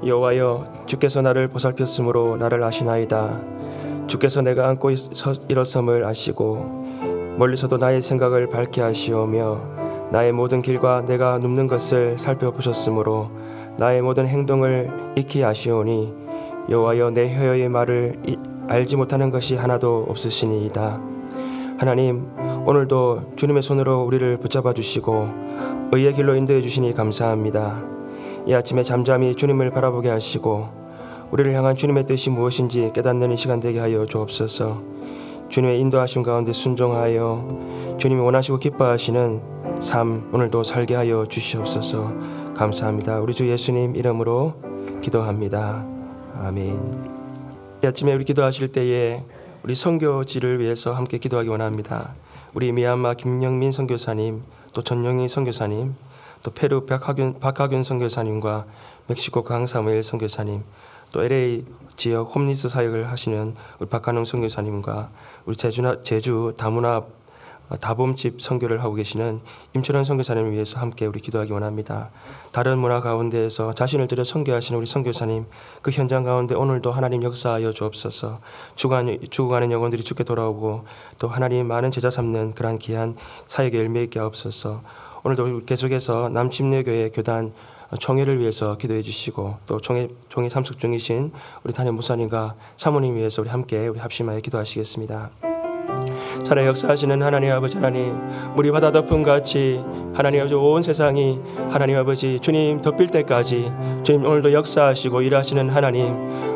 여호와여, 주께서 나를 보살폈으므로 나를 아시나이다. 주께서 내가 안고 일어섬을 아시고 멀리서도 나의 생각을 밝게 하시오며 나의 모든 길과 내가 눕는 것을 살펴보셨으므로 나의 모든 행동을 익히 아시오니 여호와여, 내 혀의 말을 알지 못하는 것이 하나도 없으시니이다. 하나님, 오늘도 주님의 손으로 우리를 붙잡아 주시고 의의 길로 인도해 주시니 감사합니다. 이 아침에 잠잠히 주님을 바라보게 하시고 우리를 향한 주님의 뜻이 무엇인지 깨닫는 이 시간 되게 하여 주옵소서. 주님의 인도하심 가운데 순종하여 주님이 원하시고 기뻐하시는 삶 오늘도 살게 하여 주시옵소서. 감사합니다. 우리 주 예수님 이름으로 기도합니다. 아멘. 이 아침에 우리 기도하실 때에 우리 선교지를 위해서 함께 기도하기 원합니다. 우리 미얀마 김영민 선교사님, 또 전영희 선교사님, 또 페루 박하균 선교사님과 멕시코 강사무엘 선교사님, 또 LA 지역 홈리스 사역을 하시는 우리 박한웅 선교사님과 우리 제주 다문화 다봄집 선교를 하고 계시는 임철원 선교사님을 위해서 함께 우리 기도하기 원합니다. 다른 문화 가운데에서 자신을 들여 선교하시는 우리 선교사님, 그 현장 가운데 오늘도 하나님 역사하여 주옵소서. 죽어가는 영혼들이 주께 돌아오고 또 하나님 많은 제자 삼는 그러한 귀한 사역의 열매 있게 하옵소서. 오늘도 계속해서 남침례교회 교단 총회를 위해서 기도해 주시고 또 총회 참석 중이신 우리 담임 목사님과 사모님 위해서 우리 함께 합심하여 기도하시겠습니다. 살아 역사하시는 하나님 아버지, 하나님 물이 바다 덮음 같이 하나님 아버지 온 세상이 하나님 아버지 주님 덮일 때까지 주님 오늘도 역사하시고 일하시는 하나님,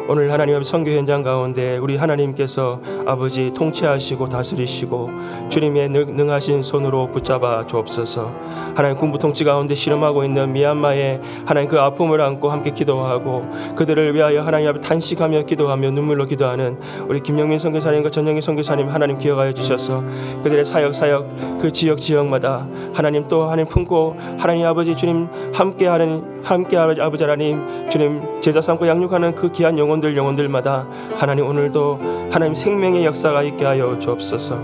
오늘 하나님 아버지 선교 현장 가운데 우리 하나님께서 아버지 통치하시고 다스리시고 주님의 능하신 손으로 붙잡아 주옵소서. 하나님 군부 통치 가운데 실험하고 있는 미얀마의 하나님 그 아픔을 안고 함께 기도하고 그들을 위하여 하나님 앞에 탄식하며 기도하며 눈물로 기도하는 우리 김영민 선교사님과 전영희 선교사님 하나님 기억하여 주셔서 그들의 사역 그 지역마다 하나님 또 하나님 품고 하나님 아버지 주님 함께하는 아버지 하나님 주님 제자 삼고 양육하는 그 귀한 영혼들마다 하나님 오늘도 하나님 생명의 역사가 있게 하여 주옵소서.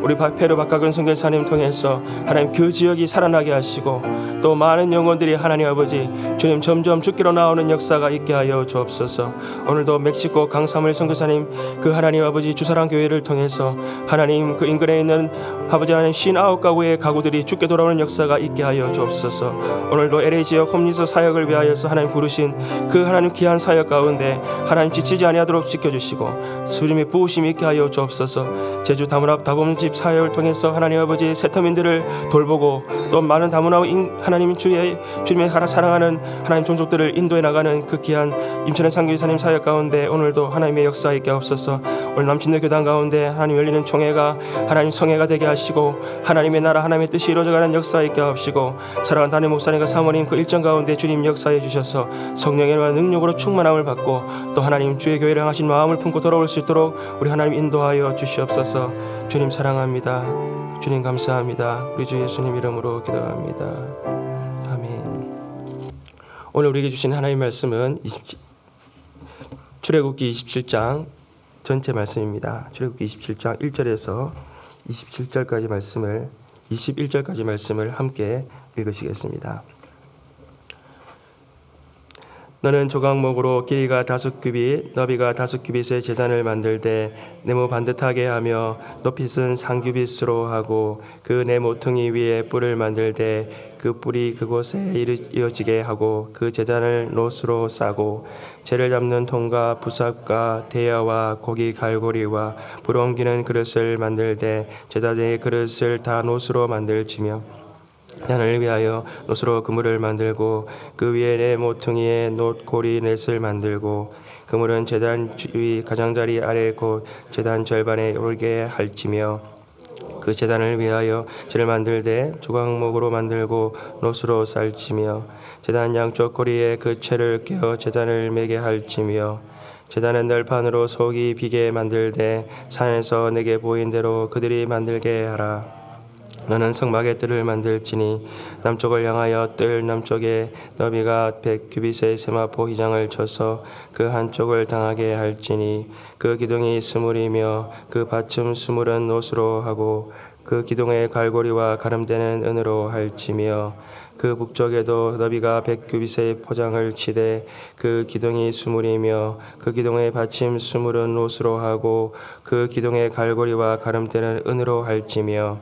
우리 페루 박하근 선교사님 통해서 하나님 그 지역이 살아나게 하시고 또 많은 영혼들이 하나님 아버지 주님 점점 죽기로 나오는 역사가 있게 하여 주옵소서. 오늘도 멕시코 강사무엘 선교사님 그 하나님 아버지 주사랑 교회를 통해서 하나님 그 인근에 있는 아버지 하나님 59가구의 가구들이 죽게 돌아오는 역사가 있게 하여 주옵소서. 오늘도 LA 지역 홈리스 사역을 위하여서 하나님 부르신 그 하나님 귀한 사역 가운데 하나님 지치지 아니하도록 지켜주시고 주님의 부으심이 있게 하여 주옵소서. 제주 다봄집 사역을 통해서 하나님 아버지 세터민들을 돌보고 또 많은 다문화 하나님 주님의 사랑하는 하나님 종족들을 인도해 나가는 그 귀한 임천현 상교사님 사역 가운데 오늘도 하나님의 역사 있게 하옵소서. 오늘 남친대 교단 가운데 하나님 열리는 총회가 하나님 성회가 되게 하시고 하나님의 나라 하나님의 뜻이 이루어져가는 역사 있게 하옵시고 사랑하는 담임 목사님과 사모님 그 일정 가운데 주님 역사해 주셔서 성령의 능력으로 충만함을 받고 또 하나님 주의 교회를 향하신 마음을 품고 돌아올 수 있도록 우리 하나님 인도하여 주시옵소서. 주님 사랑합니다. 주님 감사합니다. 우리 주 예수님 이름으로 기도합니다. 아멘. 오늘 우리에게 주신 하나님의 말씀은 출애굽기 27장 전체 말씀입니다. 출애굽기 27장 1절에서 27절까지 말씀을 21절까지 말씀을 함께 읽으시겠습니다. 너는 조각목으로 길이가 5규빗 너비가 5규빗의 제단을 만들되 네모 반듯하게 하며 높이는 3규빗으로 하고 그 네 모퉁이 위에 뿔을 만들되 그 뿔이 그곳에 이어지게 하고 그 제단을 놋으로 싸고 재를 잡는 통과 부삽과 대야와 고기 갈고리와 불 옮기는 그릇을 만들되 제단의 그릇을 다 놋으로 만들지며 제단을 위하여 놋으로 그물을 만들고 그 위에 네 모퉁이에 놋 고리 넷을 만들고 그물은 제단 위 가장자리 아래 곧 제단 절반에 오르게 할지며 그 제단을 위하여 재를 만들되 조각목으로 만들고 놋으로 쌀지며 제단 양쪽 고리에 그 채를 껴 제단을 매게 할지며 제단은 널판으로 속이 비게 만들되 산에서 내게 보인 대로 그들이 만들게 하라. 너는 성막의 뜰을 만들지니 남쪽을 향하여 뜰 남쪽에 너비가 100규빗의 세마포 기장을 쳐서 그 한쪽을 당하게 할지니 그 기둥이 스물이며 그 받침 스물은 놋으로 하고 그 기둥의 갈고리와 가름대는 은으로 할지며 그 북쪽에도 너비가 100규빗의 포장을 치되 그 기둥이 수물이며 그 기둥의 받침 수물은 옷으로 하고 그 기둥의 갈고리와 가름대는 은으로 할지며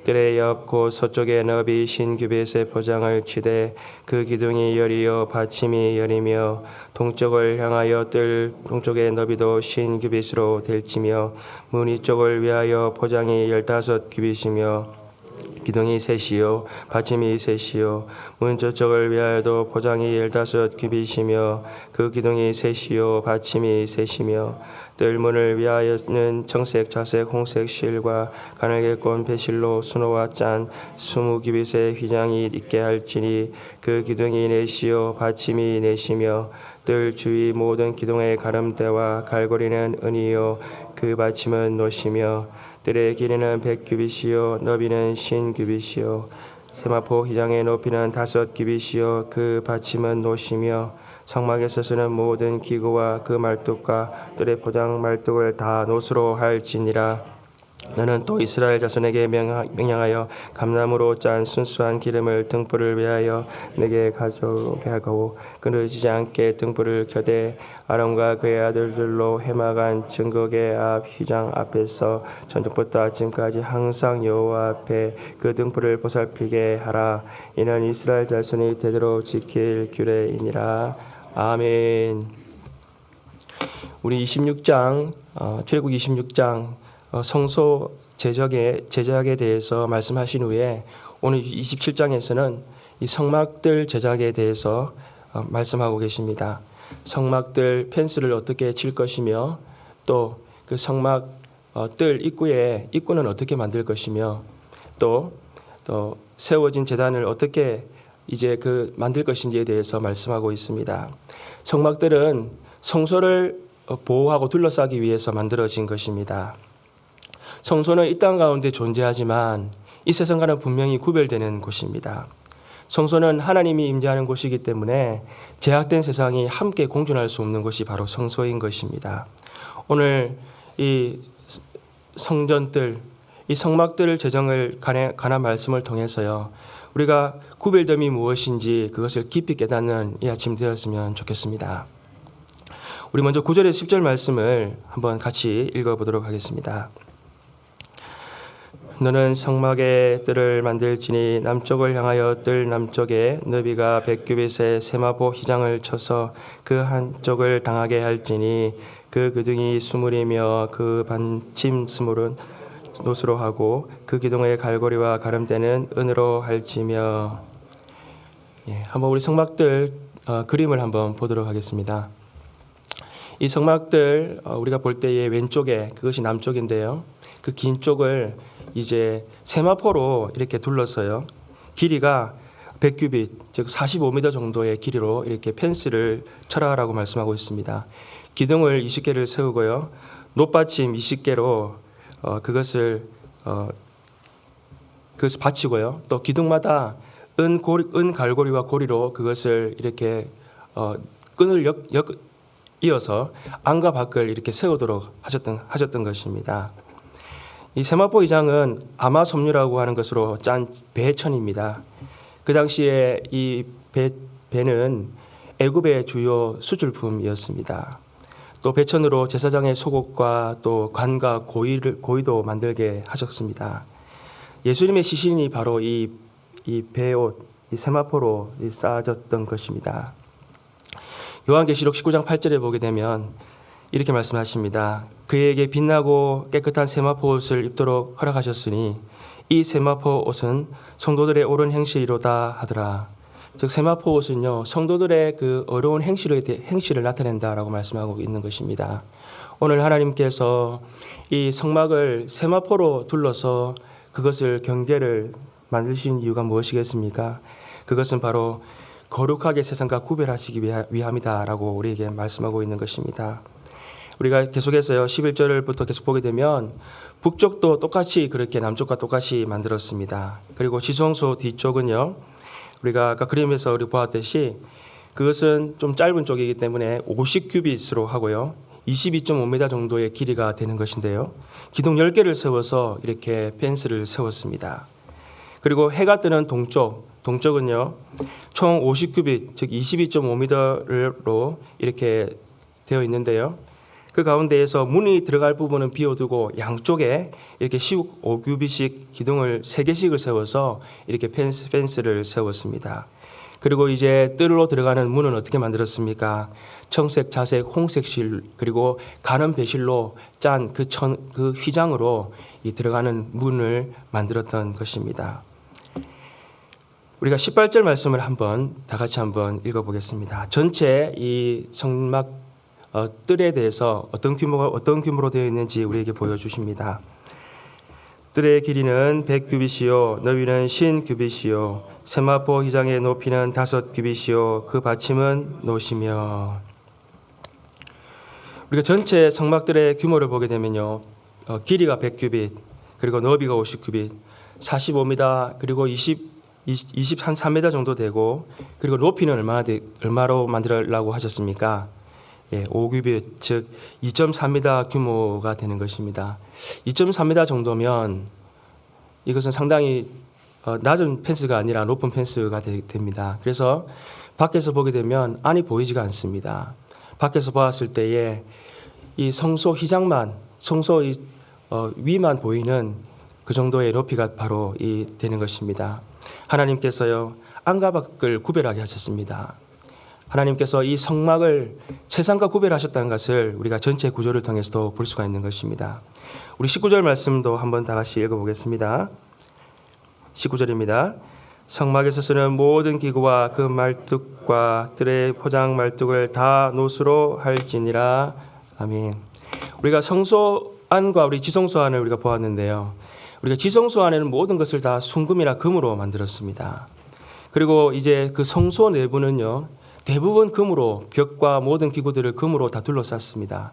뜰의 옆 곧 서쪽에 너비 신규빗의 포장을 치되 그 기둥이 열이요 받침이 열이며 동쪽을 향하여 뜰 동쪽의 너비도 신규빗으로 될지며 문 이쪽을 위하여 포장이 15규빗이며 기둥이 셋이요 받침이 셋이요 문 저쪽을 위하여도 포장이 15규빗이며 그 기둥이 셋이요 받침이 셋이며 뜰문을 위하여는 청색, 자색, 홍색 실과 가늘게 꼰 배실로 수노와 짠 20규빗의 휘장이 있게 할지니 그 기둥이 넷이요 받침이 넷이며 뜰 주위 모든 기둥의 가름대와 갈고리는 은이요 그 받침은 노시며 뜰의 길이는 100규빗이요 너비는 50규빗이요 세마포 휘장의 높이는 5규빗이요 그 받침은 노시며 성막에서 쓰는 모든 기구와 그 말뚝과 뜰의 포장 말뚝을 다 노수로 할지니라. 너는 또 이스라엘 자손에게 명령하여 감나무로 짠 순수한 기름을 등불을 위하여 내게 가져오게 하고 끊어지지 않게 등불을 켜되 아론과 그의 아들들로 해막한 증거계 앞 휘장 앞에서 저녁부터 아침까지 항상 여호와 앞에 그 등불을 보살피게 하라. 이는 이스라엘 자손이 되도록 지킬 규례이니라. 아멘. 우리 26장 출애굽 26장 성소 제작에 대해서 말씀하신 후에 오늘 27장에서는 이 성막들 제작에 대해서 말씀하고 계십니다. 성막들 펜스를 어떻게 칠 것이며 또 그 성막 뜰 입구는 어떻게 만들 것이며 또 세워진 제단을 어떻게 이제 만들 것인지에 대해서 말씀하고 있습니다. 성막들은 성소를 보호하고 둘러싸기 위해서 만들어진 것입니다. 성소는 이 땅 가운데 존재하지만 이 세상과는 분명히 구별되는 곳입니다. 성소는 하나님이 임재하는 곳이기 때문에 제약된 세상이 함께 공존할 수 없는 곳이 바로 성소인 것입니다. 오늘 이 성전들, 이 성막들 제정을 관한 말씀을 통해서요, 우리가 구별됨이 무엇인지 그것을 깊이 깨닫는 이 아침 되었으면 좋겠습니다. 우리 먼저 9절에서 10절 말씀을 한번 같이 읽어보도록 하겠습니다. 너는 성막의 뜰을 만들지니 남쪽을 향하여 뜰 남쪽에 너비가 100규빗의 세마포 휘장을 쳐서 그 한쪽을 당하게 할지니 그 기둥이 수물이며 그 받침 수물은 노수로 하고 그 기둥의 갈고리와 가름대는 은으로 할지며. 한번 우리 성막들 그림을 한번 보도록 하겠습니다. 이 성막들 우리가 볼 때의 왼쪽에 그것이 남쪽인데요. 그 긴 쪽을 이제 세마포로 이렇게 둘러서요. 길이가 100규빗, 즉 45m 정도의 길이로 이렇게 펜스를 쳐라라고 말씀하고 있습니다. 기둥을 20개를 세우고요. 놋받침 20개로 그것을 받치고요. 또 기둥마다 은 갈고리와 고리로 그것을 이렇게 끈을 이어서 안과 밖을 이렇게 세우도록 하셨던 것입니다. 이 세마포 휘장은 아마섬유라고 하는 것으로 짠 배천입니다. 그 당시에 이 배는 애굽의 주요 수출품이었습니다. 또 배천으로 제사장의 속옷과 또 관과 고의도 만들게 하셨습니다. 예수님의 시신이 바로 이 배옷, 이 세마포로 쌓아졌던 것입니다. 요한계시록 19장 8절에 보게 되면 이렇게 말씀하십니다. 그에게 빛나고 깨끗한 세마포 옷을 입도록 허락하셨으니 이 세마포 옷은 성도들의 옳은 행실이로다 하더라. 즉 세마포 옷은요, 성도들의 그 어려운 행실을 나타낸다라고 말씀하고 있는 것입니다. 오늘 하나님께서 이 성막을 세마포로 둘러서 그것을 경계를 만드신 이유가 무엇이겠습니까? 그것은 바로 거룩하게 세상과 구별하시기 위함이다라고 우리에게 말씀하고 있는 것입니다. 우리가 계속해서요 11절부터 계속 보게 되면 북쪽도 똑같이 그렇게 남쪽과 똑같이 만들었습니다. 그리고 지성소 뒤쪽은요, 우리가 아까 그림에서 우리 보았듯이 그것은 좀 짧은 쪽이기 때문에 50규빗으로 하고요, 22.5m 정도의 길이가 되는 것인데요, 기둥 10개를 세워서 이렇게 펜스를 세웠습니다. 그리고 해가 뜨는 동쪽은요 총 50규빗 즉 22.5m로 이렇게 되어 있는데요. 그 가운데에서 문이 들어갈 부분은 비워두고 양쪽에 이렇게 15규빗씩 기둥을 3개씩을 세워서 이렇게 펜스를 세웠습니다. 그리고 이제 뜰로 들어가는 문은 어떻게 만들었습니까? 청색, 자색, 홍색 실 그리고 가는 배실로 짠 그 휘장으로 이 들어가는 문을 만들었던 것입니다. 우리가 18절 말씀을 다 같이 한번 읽어보겠습니다. 전체 이 성막 뜰에 대해서 어떤 규모로 되어 있는지 우리에게 보여주십니다. 뜰의 길이는 100규빗이요 너비는 50규빗이요 세마포 휘장의 높이는 5규빗이요 그 받침은 노시며. 우리가 전체 성막들의 규모를 보게 되면요 길이가 100규빗 그리고 너비가 50규빗 45m 그리고 23m 정도 되고 그리고 높이는 얼마로 만들려고 하셨습니까? 5규빗 즉 2.3m 규모가 되는 것입니다. 2.3m 정도면 이것은 상당히 낮은 펜스가 아니라 높은 펜스가 됩니다. 그래서 밖에서 보게 되면 안이 보이지가 않습니다. 밖에서 보았을 때에 이 성소 휘장만 성소 위만 보이는 그 정도의 높이가 바로 되는 것입니다. 하나님께서요 안과 밖을 구별하게 하셨습니다. 하나님께서 이 성막을 세상과 구별하셨다는 것을 우리가 전체 구조를 통해서도 볼 수가 있는 것입니다. 우리 19절 말씀도 한번 다 같이 읽어보겠습니다. 19절입니다. 성막에서 쓰는 모든 기구와 그 말뚝과 뜰의 포장 말뚝을 다 노수로 할지니라. 아멘. 우리가 성소 안과 우리 지성소 안을 우리가 보았는데요. 우리가 지성소 안에는 모든 것을 다 순금이나 금으로 만들었습니다. 그리고 이제 그 성소 내부는요. 대부분 금으로 벽과 모든 기구들을 금으로 다 둘러쌌습니다.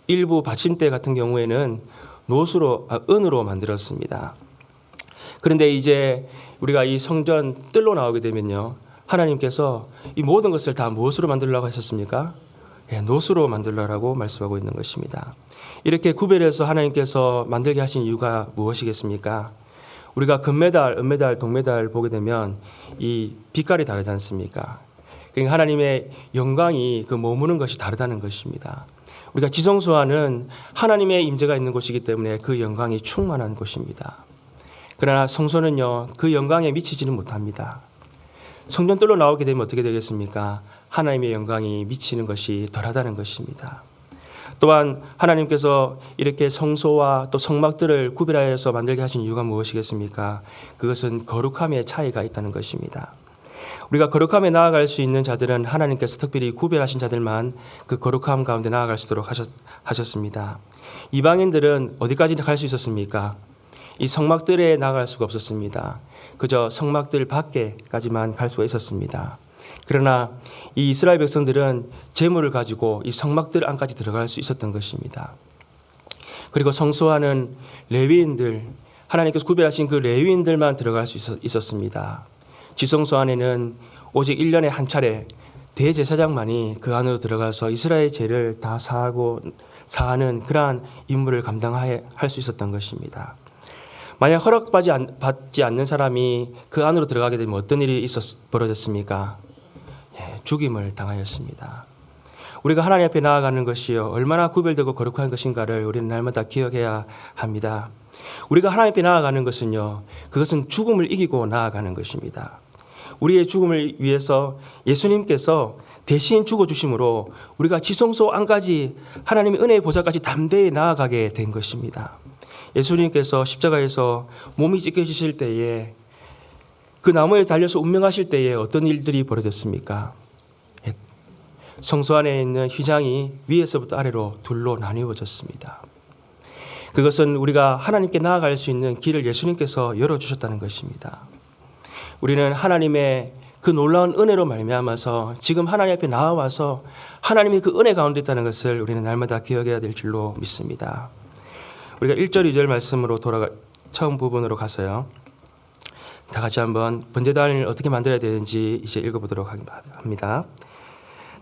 일부 받침대 같은 경우에는 은으로 만들었습니다. 그런데 이제 우리가 이 성전 뜰로 나오게 되면요. 하나님께서 이 모든 것을 다 무엇으로 만들려고 하셨습니까? 노수로 만들라고 말씀하고 있는 것입니다. 이렇게 구별해서 하나님께서 만들게 하신 이유가 무엇이겠습니까? 우리가 금메달, 은메달, 동메달 보게 되면 이 빛깔이 다르지 않습니까? 그러니까 하나님의 영광이 그 머무는 것이 다르다는 것입니다. 우리가 지성소 안은 하나님의 임재가 있는 곳이기 때문에 그 영광이 충만한 곳입니다. 그러나 성소는요 그 영광에 미치지는 못합니다. 성전뜰로 나오게 되면 어떻게 되겠습니까? 하나님의 영광이 미치는 것이 덜하다는 것입니다. 또한 하나님께서 이렇게 성소와 또 성막들을 구별하여서 만들게 하신 이유가 무엇이겠습니까? 그것은 거룩함의 차이가 있다는 것입니다. 우리가 거룩함에 나아갈 수 있는 자들은 하나님께서 특별히 구별하신 자들만 그 거룩함 가운데 나아갈 수 있도록 하셨습니다. 이방인들은 어디까지 갈 수 있었습니까? 이 성막들에 나아갈 수가 없었습니다. 그저 성막들 밖에까지만 갈 수가 있었습니다. 그러나 이 이스라엘 백성들은 제물을 가지고 이 성막들 안까지 들어갈 수 있었던 것입니다. 그리고 성소 안은 레위인들, 하나님께서 구별하신 그 레위인들만 들어갈 수 있었습니다. 지성소 안에는 오직 1년에 한 차례 대제사장만이 그 안으로 들어가서 이스라엘 죄를 다 사하는 그러한 임무를 감당할 수 있었던 것입니다. 만약 허락받지 않는 사람이 그 안으로 들어가게 되면 어떤 일이 벌어졌습니까? 죽임을 당하였습니다. 우리가 하나님 앞에 나아가는 것이요 얼마나 구별되고 거룩한 것인가를 우리는 날마다 기억해야 합니다. 우리가 하나님 앞에 나아가는 것은요 그것은 죽음을 이기고 나아가는 것입니다. 우리의 죽음을 위해서 예수님께서 대신 죽어주심으로 우리가 지성소 안까지 하나님의 은혜의 보좌까지 담대히 나아가게 된 것입니다. 예수님께서 십자가에서 몸이 찢겨지실 때에 그 나무에 달려서 운명하실 때에 어떤 일들이 벌어졌습니까? 성소 안에 있는 휘장이 위에서부터 아래로 둘로 나뉘어졌습니다. 그것은 우리가 하나님께 나아갈 수 있는 길을 예수님께서 열어주셨다는 것입니다. 우리는 하나님의 그 놀라운 은혜로 말미암아서 지금 하나님 앞에 나와서 하나님이 그 은혜 가운데 있다는 것을 우리는 날마다 기억해야 될 줄로 믿습니다. 우리가 1절 2절 말씀으로 처음 부분으로 가서요. 다 같이 한번 번제단을 어떻게 만들어야 되는지 이제 읽어보도록 합니다.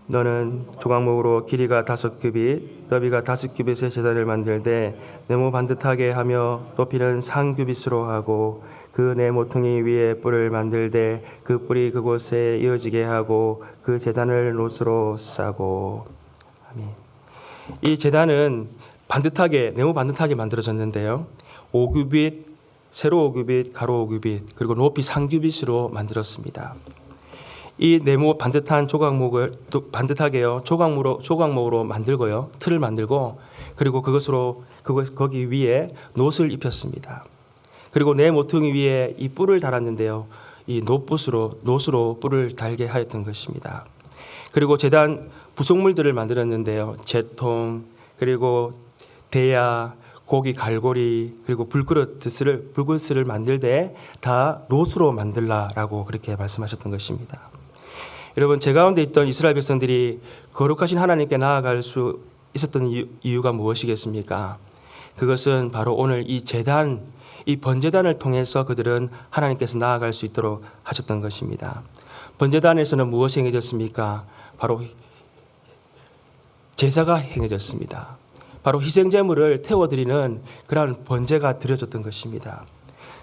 너는 조각목으로 길이가 5규빗, 너비가 5규빗의 제단을 만들되 네모 반듯하게 하며 높이는 3규빗으로 하고 그 네 모퉁이 위에 뿔을 만들되 그 뿔이 그곳에 이어지게 하고 그 제단을 노스로 싸고. 아멘. 이 제단은 반듯하게, 네모 반듯하게 만들어졌는데요. 5규빗, 세로 5규빗, 가로 5규빗, 그리고 높이 3규빗으로 만들었습니다. 이 네모 반듯한 조각목을 또 반듯하게요, 조각목으로 만들고요, 틀을 만들고, 그리고 거기 위에 놋을 입혔습니다. 그리고 네 모퉁이 위에 이 뿔을 달았는데요, 이 놋으로 뿔을 달게 하였던 것입니다. 그리고 제단 부속물들을 만들었는데요, 제통, 그리고 대야, 고기 갈고리, 그리고 불그릇을 만들 때 다 놋으로 만들라라고 그렇게 말씀하셨던 것입니다. 여러분, 제 가운데 있던 이스라엘 백성들이 거룩하신 하나님께 나아갈 수 있었던 이유가 무엇이겠습니까? 그것은 바로 오늘 이 번제단을 통해서 그들은 하나님께서 나아갈 수 있도록 하셨던 것입니다. 번제단에서는 무엇이 행해졌습니까? 바로 제사가 행해졌습니다. 바로 희생제물을 태워드리는 그러한 번제가 드려졌던 것입니다.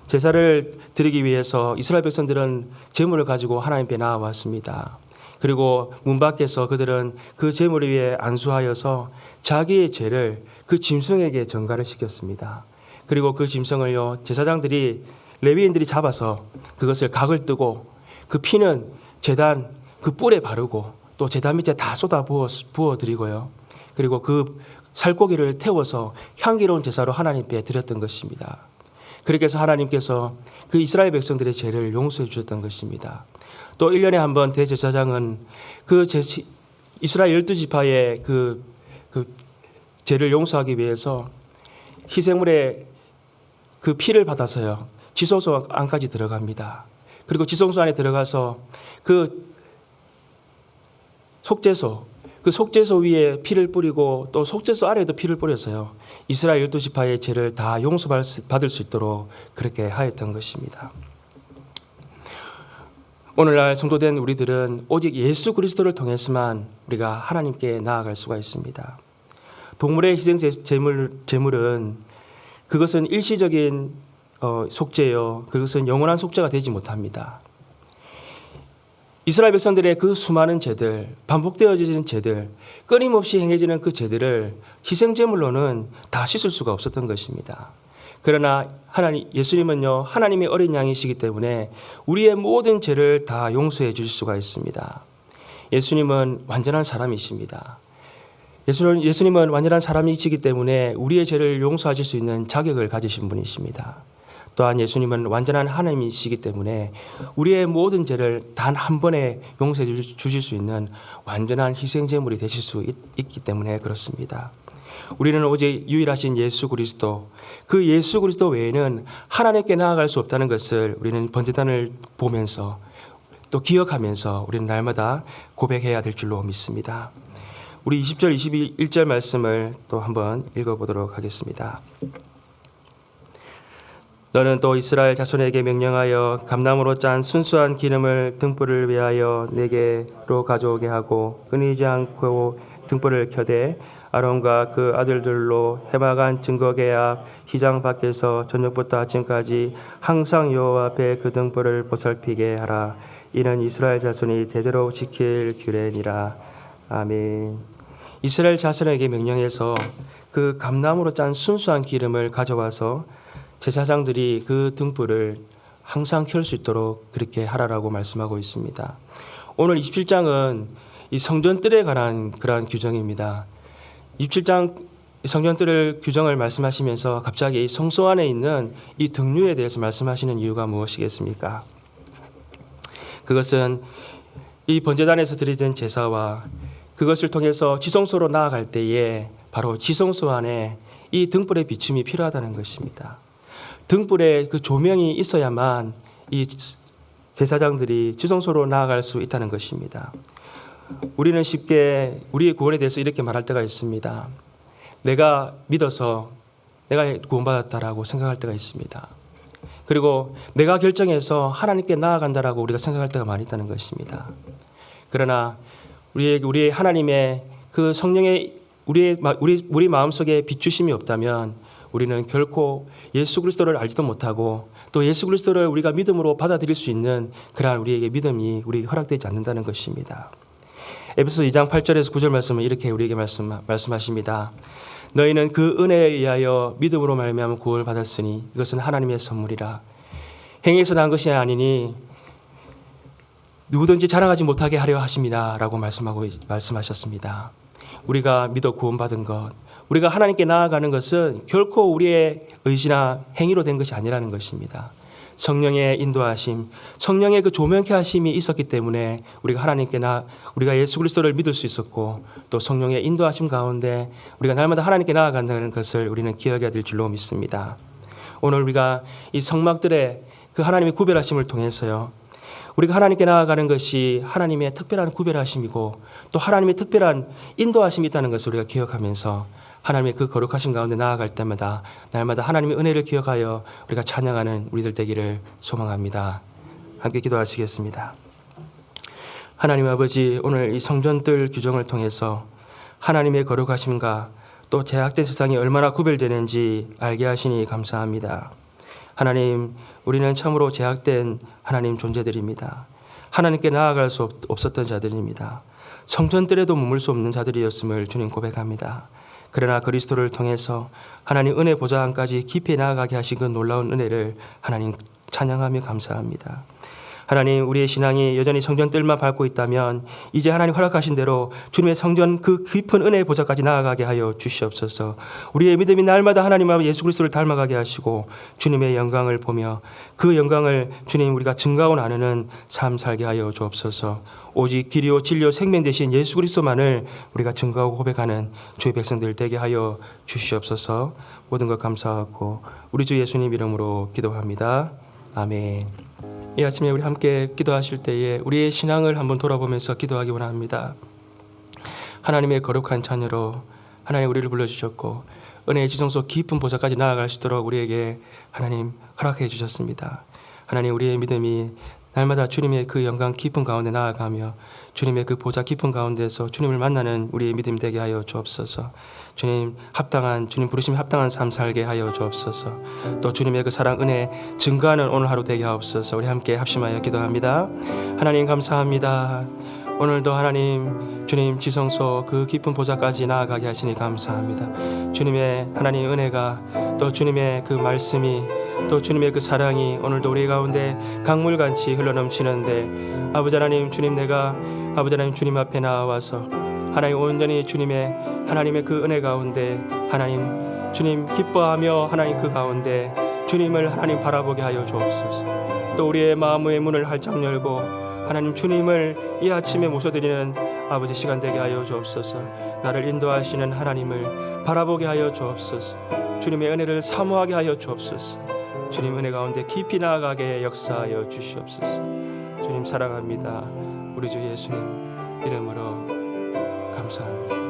제사를 드리기 위해서 이스라엘 백성들은 제물을 가지고 하나님께 나아왔습니다. 그리고 문 밖에서 그들은 그 제물 위에 안수하여서 자기의 죄를 그 짐승에게 전가를 시켰습니다. 그리고 그 짐승을요, 제사장들이, 레위인들이 잡아서 그것을 각을 뜨고 그 피는 제단 그 뿔에 바르고 또 제단 밑에 다 쏟아 부어 드리고요, 그리고 그 살코기를 태워서 향기로운 제사로 하나님께 드렸던 것입니다. 그렇게 해서 하나님께서 그 이스라엘 백성들의 죄를 용서해 주셨던 것입니다. 또 1년에 한 번 대제사장은 이스라엘 12지파의 그 죄를 용서하기 위해서 희생물의 그 피를 받아서요, 지성소 안까지 들어갑니다. 그리고 지성소 안에 들어가서 그 속죄소 위에 피를 뿌리고 또 속죄소 아래에도 피를 뿌려서요, 이스라엘 12지파의 죄를 다 용서받을 수 있도록 그렇게 하였던 것입니다. 오늘날 성도된 우리들은 오직 예수 그리스도를 통해서만 우리가 하나님께 나아갈 수가 있습니다. 동물의 희생 제물은 그것은 일시적인 속죄요, 그것은 영원한 속죄가 되지 못합니다. 이스라엘 백성들의 그 수많은 죄들, 반복되어지는 죄들, 끊임없이 행해지는 그 죄들을 희생제물로는 다 씻을 수가 없었던 것입니다. 그러나 예수님은요, 하나님의 어린 양이시기 때문에 우리의 모든 죄를 다 용서해 주실 수가 있습니다. 예수님은 완전한 사람이십니다. 예수님은 완전한 사람이시기 때문에 우리의 죄를 용서하실 수 있는 자격을 가지신 분이십니다. 또한 예수님은 완전한 하나님이시기 때문에 우리의 모든 죄를 단 한 번에 용서해 주실 수 있는 완전한 희생제물이 되실 수 있기 때문에 그렇습니다. 우리는 오직 유일하신 예수 그리스도, 그 예수 그리스도 외에는 하나님께 나아갈 수 없다는 것을 우리는 번제단을 보면서 또 기억하면서 우리는 날마다 고백해야 될 줄로 믿습니다. 우리 20절, 21절 말씀을 또 한번 읽어보도록 하겠습니다. 너는 또 이스라엘 자손에게 명령하여 감나무로 짠 순수한 기름을 등불을 위하여 내게로 가져오게 하고 끊이지 않고 등불을 켜되 아론과 그 아들들로 해마간 증거계 앞 휘장 밖에서 저녁부터 아침까지 항상 여호와 앞에 그 등불을 보살피게 하라. 이는 이스라엘 자손이 대대로 지킬 규례니라. 아멘. 이스라엘 자손에게 명령해서 그 감나무로 짠 순수한 기름을 가져와서 제사장들이 그 등불을 항상 켤 수 있도록 그렇게 하라라고 말씀하고 있습니다. 오늘 27장은 이 성전뜰에 관한 그러한 규정입니다. 27장 성전뜰 규정을 말씀하시면서 갑자기 성소 안에 있는 이 등류에 대해서 말씀하시는 이유가 무엇이겠습니까? 그것은 이 번제단에서 드리던 제사와 그것을 통해서 지성소로 나아갈 때에 바로 지성소 안에 이 등불의 비춤이 필요하다는 것입니다. 등불에 그 조명이 있어야만 이 제사장들이 지성소로 나아갈 수 있다는 것입니다. 우리는 쉽게 우리의 구원에 대해서 이렇게 말할 때가 있습니다. 내가 믿어서 내가 구원받았다라고 생각할 때가 있습니다. 그리고 내가 결정해서 하나님께 나아간다라고 우리가 생각할 때가 많이 있다는 것입니다. 그러나 우리의 하나님의 그 성령의 우리 마음속에 비추심이 없다면 우리는 결코 예수 그리스도를 알지도 못하고 또 예수 그리스도를 우리가 믿음으로 받아들일 수 있는 그러한 우리에게 믿음이 우리에게 허락되지 않는다는 것입니다. 에베소서 2장 8절에서 9절 말씀은 이렇게 우리에게 말씀하십니다. 너희는 그 은혜에 의하여 믿음으로 말미암아 구원을 받았으니 이것은 하나님의 선물이라. 행위에서 난 것이 아니니 누구든지 자랑하지 못하게 하려 하십니다 라고 말씀하셨습니다. 우리가 믿어 구원받은 것, 우리가 하나님께 나아가는 것은 결코 우리의 의지나 행위로 된 것이 아니라는 것입니다. 성령의 인도하심, 성령의 그 조명케 하심이 있었기 때문에 우리가 우리가 예수 그리스도를 믿을 수 있었고 또 성령의 인도하심 가운데 우리가 날마다 하나님께 나아간다는 것을 우리는 기억해야 될 줄로 믿습니다. 오늘 우리가 이 성막들의 그 하나님의 구별하심을 통해서요, 우리가 하나님께 나아가는 것이 하나님의 특별한 구별하심이고 또 하나님의 특별한 인도하심이 있다는 것을 우리가 기억하면서 하나님의 그 거룩하신 가운데 나아갈 때마다 날마다 하나님의 은혜를 기억하여 우리가 찬양하는 우리들 되기를 소망합니다. 함께 기도하시겠습니다. 하나님 아버지, 오늘 이 성전들 규정을 통해서 하나님의 거룩하심과 또 제약된 세상이 얼마나 구별되는지 알게 하시니 감사합니다. 하나님, 우리는 참으로 제약된 하나님 존재들입니다. 하나님께 나아갈 수 없었던 자들입니다. 성전들에도 머물 수 없는 자들이었음을 주님 고백합니다. 그러나 그리스도를 통해서 하나님 은혜 보좌안까지 깊이 나아가게 하신 그 놀라운 은혜를 하나님 찬양하며 감사합니다. 하나님, 우리의 신앙이 여전히 성전들만 밟고 있다면 이제 하나님 허락하신 대로 주님의 성전 그 깊은 은혜의 보좌까지 나아가게 하여 주시옵소서. 우리의 믿음이 날마다 하나님 아버지 예수 그리스도를 닮아가게 하시고 주님의 영광을 보며 그 영광을 주님 우리가 증거하고 나누는 삶 살게 하여 주옵소서. 오직 길이요 진리요 생명 되신 예수 그리스도만을 우리가 증거하고 고백하는 주의 백성들 되게 하여 주시옵소서. 모든 것 감사하고 우리 주 예수님 이름으로 기도합니다. 아멘. 이 아침에 우리 함께 기도하실 때에 우리의 신앙을 한번 돌아보면서 기도하기 원합니다. 하나님의 거룩한 자녀로 하나님 우리를 불러주셨고 은혜의 지성소 깊은 보좌까지 나아갈 수 있도록 우리에게 하나님 허락해 주셨습니다. 하나님, 우리의 믿음이 날마다 주님의 그 영광 깊은 가운데 나아가며 주님의 그 보좌 깊은 가운데서 주님을 만나는 우리의 믿음 되게 하여 주옵소서. 주님 부르심에 합당한 삶 살게 하여 주옵소서. 또 주님의 그 사랑 은혜 증거하는 오늘 하루 되게 하옵소서. 우리 함께 합심하여 기도합니다. 하나님 감사합니다. 오늘도 하나님 주님 지성소 그 깊은 보좌까지 나아가게 하시니 감사합니다. 주님의 하나님 은혜가 또 주님의 그 말씀이 또 주님의 그 사랑이 오늘도 우리 가운데 강물같이 흘러넘치는데 아버지 하나님 주님 앞에 나와서 하나님 온전히 하나님의 그 은혜 가운데 하나님 주님 기뻐하며 하나님 그 가운데 주님을 하나님 바라보게 하여 주옵소서. 또 우리의 마음의 문을 활짝 열고 하나님 주님을 이 아침에 모셔드리는 아버지 시간 되게 하여 주옵소서. 나를 인도하시는 하나님을 바라보게 하여 주옵소서. 주님의 은혜를 사모하게 하여 주옵소서. 주님 은혜 가운데 깊이 나아가게 역사하여 주시옵소서. 주님 사랑합니다. 우리 주 예수님 이름으로 감사합니다.